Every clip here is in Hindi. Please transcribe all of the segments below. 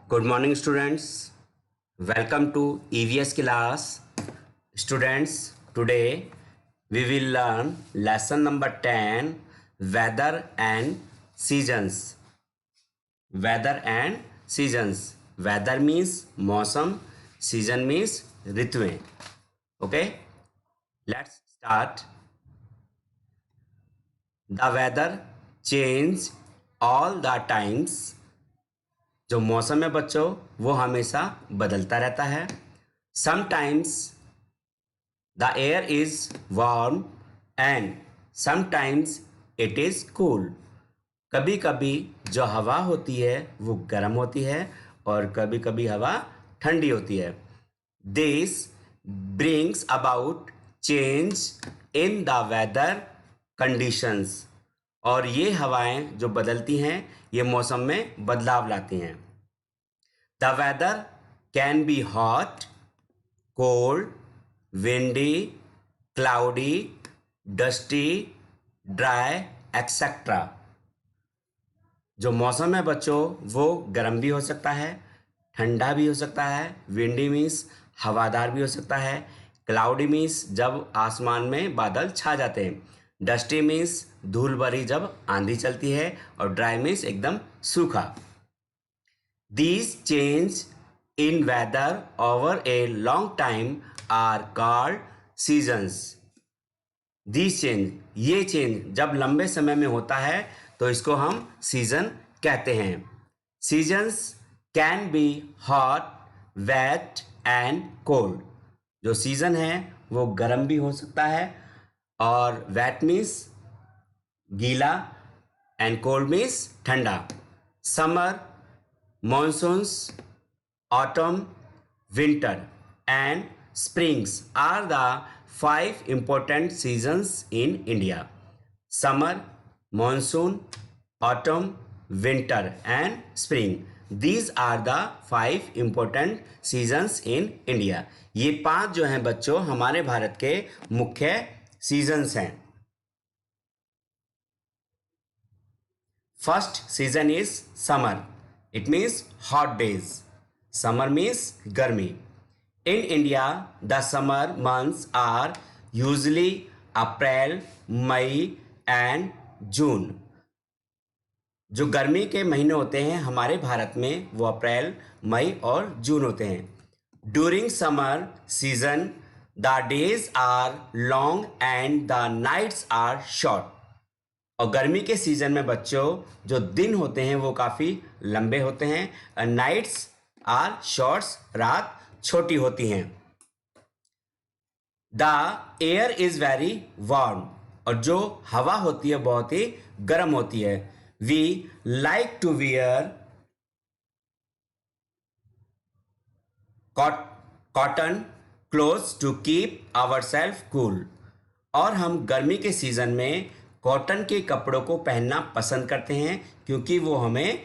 Good morning, students. Welcome to EVS class. Students, today we will learn lesson number 10, weather and seasons. Weather and seasons. Weather means मौसम, season means ऋतुएं. Okay, let's start. The weather change all the times. जो मौसम है बच्चों वो हमेशा बदलता रहता है. Sometimes the air is warm and sometimes it is cool. कभी कभी जो हवा होती है वो गर्म होती है और कभी कभी हवा ठंडी होती है. This brings about change in the weather conditions. और ये हवाएं जो बदलती हैं ये मौसम में बदलाव लाती हैं. The weather can be hot, cold, windy, cloudy, dusty, dry etcetera. जो मौसम है बच्चों वो गर्म भी हो सकता है, ठंडा भी हो सकता है, विंडी मीन्स हवादार भी हो सकता है, क्लाउडी मीन्स जब आसमान में बादल छा जाते हैं, डस्टी मीन्स धूल भरी जब आंधी चलती है, और ड्राई मीन्स एकदम सूखा. These change in weather over a long time are called seasons. These change, ये चेंज जब लंबे समय में होता है तो इसको हम सीजन कहते हैं. Seasons can be hot, wet and cold. जो सीजन है वो गर्म भी हो सकता है और वेट मीन्स गीला एंड कोल्ड मीन्स ठंडा. Summer, monsoons, autumn, winter and springs are the 5 important seasons in India. Summer, monsoon, autumn, winter and spring. These are the 5 important seasons in India. ये 5 जो हैं बच्चों हमारे भारत के मुख्य सीजन्स हैं. First season is summer. It means hot days. Summer means गर्मी. In India, the summer months are usually April, May and June. जो गर्मी के महीने होते हैं हमारे भारत में वो अप्रैल, मई और जून होते हैं. During summer season, the days are long and the nights are short. और गर्मी के सीजन में बच्चों जो दिन होते हैं वो काफ़ी लंबे होते हैं और नाइट्स आर शॉर्ट्स, रात छोटी होती हैं. The air is very warm. और जो हवा होती है बहुत ही गर्म होती है. We like to wear cotton clothes to keep our self cool. और हम गर्मी के सीजन में कॉटन के कपड़ों को पहनना पसंद करते हैं क्योंकि वो हमें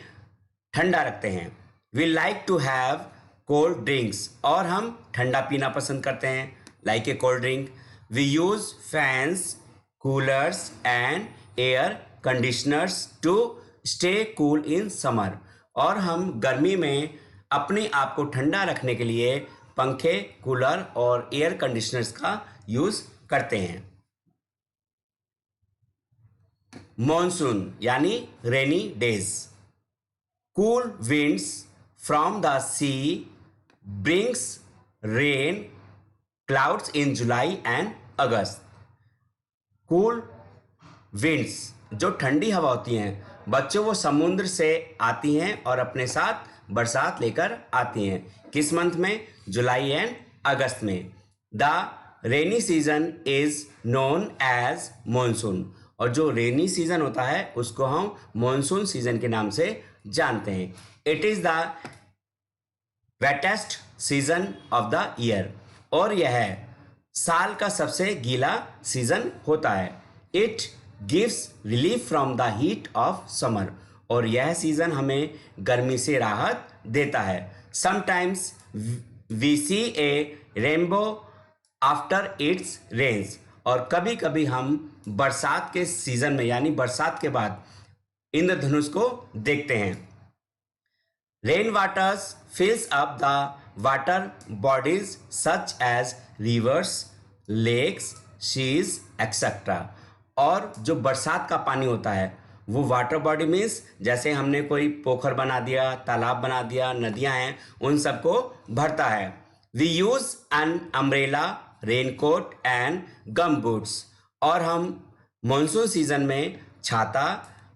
ठंडा रखते हैं. We like to have cold drinks. और हम ठंडा पीना पसंद करते हैं like a cold drink. We use fans, coolers and air conditioners to stay cool in summer. और हम गर्मी में अपने आप को ठंडा रखने के लिए पंखे, कूलर और एयर कंडीशनर्स का यूज करते हैं. मॉनसून यानी rainy days. Cool winds from the sea brings rain clouds in July and August. Cool winds जो ठंडी हवा होती हैं बच्चों वो समुद्र से आती हैं और अपने साथ बरसात लेकर आती हैं. किस मंथ में? जुलाई एंड अगस्त में. The rainy season is known as monsoon. और जो रेनी सीजन होता है उसको हम मानसून सीजन के नाम से जानते हैं. It is the wettest season of the year. और यह साल का सबसे गीला सीजन होता है. It gives relief from the heat of summer. और यह सीजन हमें गर्मी से राहत देता है. Sometimes we see a rainbow after its rains. और कभी कभी हम बरसात के सीजन में यानी बरसात के बाद इंद्रधनुष को देखते हैं. Rain waters fills up the water bodies such as rivers, lakes, seas, etc. और जो बरसात का पानी होता है वो वाटर बॉडी मीन्स जैसे हमने कोई पोखर बना दिया, तालाब बना दिया, नदियां हैं, उन सबको भरता है. We use an umbrella, raincoat and gum boots. और हम मॉनसून सीजन में छाता,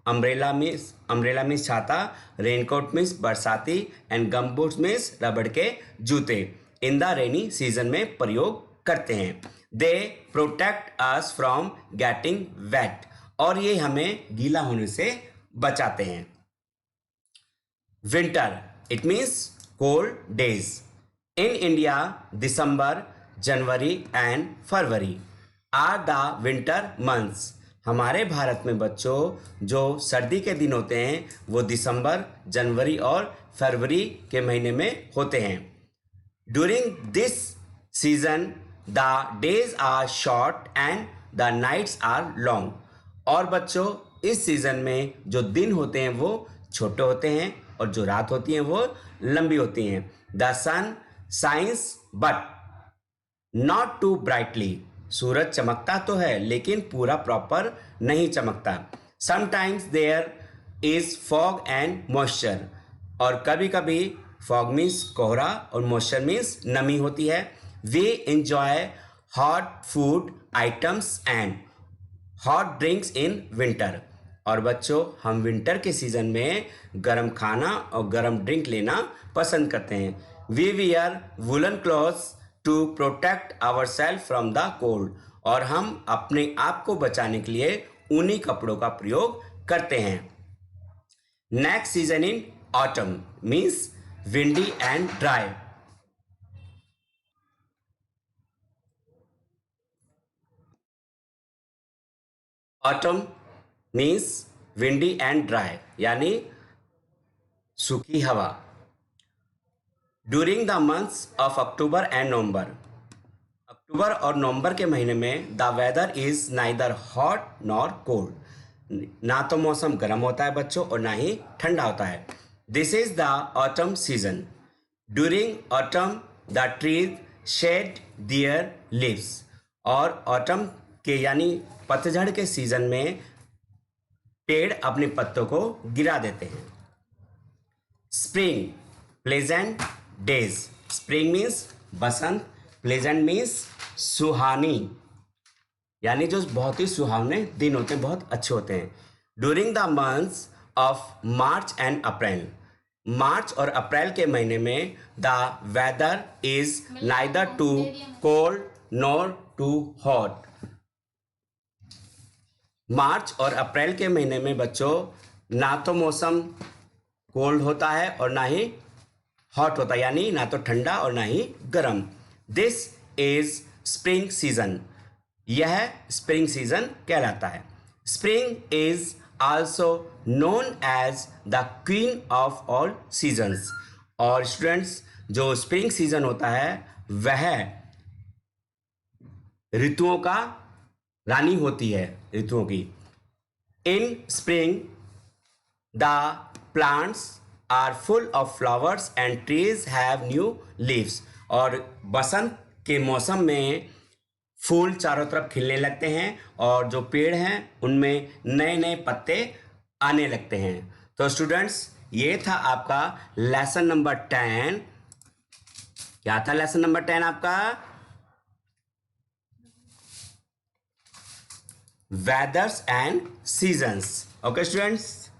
अम्ब्रेला मीन्स छाता, रेनकोट मीन्स बरसाती एंड गम बूट्स मीन्स रबड़ के जूते इन द रेनी सीजन में प्रयोग करते हैं. They protect us from getting wet. और ये हमें गीला होने से बचाते हैं. Winter it means cold days. In India December, January and February are the winter months. हमारे भारत में बच्चों जो सर्दी के दिन होते हैं वो दिसंबर, जनवरी और फरवरी के महीने में होते हैं. During this season the days are short and the nights are long. और बच्चों इस सीजन में जो दिन होते हैं वो छोटे होते हैं और जो रात होती है वो लंबी होती हैं. The sun shines but not too brightly. सूरज चमकता तो है लेकिन पूरा प्रॉपर नहीं चमकता. Sometimes there is fog and moisture. और कभी कभी फॉग मीन्स कोहरा और मॉइस्चर मीन्स नमी होती है. We enjoy hot food items and hot drinks in winter. और बच्चों हम विंटर के सीजन में गर्म खाना और गर्म ड्रिंक लेना पसंद करते हैं. We wear woollen clothes to protect our self from the cold. और हम अपने आप को बचाने के लिए ऊनी कपड़ों का प्रयोग करते हैं. Next season in autumn means windy and dry. Autumn means windy and dry यानी सूखी हवा. During the months of October and November. अक्टूबर और नवंबर के महीने में the weather is neither hot nor cold. ना तो मौसम गर्म होता है बच्चों और ना ही ठंडा होता है. This is the autumn season. During autumn the trees shed their leaves. और ऑटम के यानी पतझड़ के सीजन में पेड़ अपने पत्तों को गिरा देते हैं. Spring pleasant days. Spring means बसंत, प्लेजेंट मीन्स सुहानी यानी जो बहुत ही सुहावने दिन होते हैं, बहुत अच्छे होते हैं. During the months of March and April. मार्च और अप्रैल के महीने में the weather is neither too cold nor too hot. मार्च और अप्रैल के महीने में बच्चों ना तो मौसम कोल्ड होता है और ना ही हॉट होता है यानी ना तो ठंडा और ना ही गर्म. This is spring season. यह स्प्रिंग सीजन कहलाता है. Spring is also known as the queen of all seasons. और स्टूडेंट्स जो स्प्रिंग सीजन होता है वह ऋतुओं का रानी होती है, ऋतुओं की. In spring the plants are full of flowers and trees have new leaves. और बसंत के मौसम में फूल चारों तरफ खिलने लगते हैं और जो पेड़ हैं उनमें नए नए पत्ते आने लगते हैं. तो स्टूडेंट्स ये था आपका लेसन नंबर 10. क्या था लेसन नंबर 10 आपका? वेदर्स एंड सीजन्स. Okay students.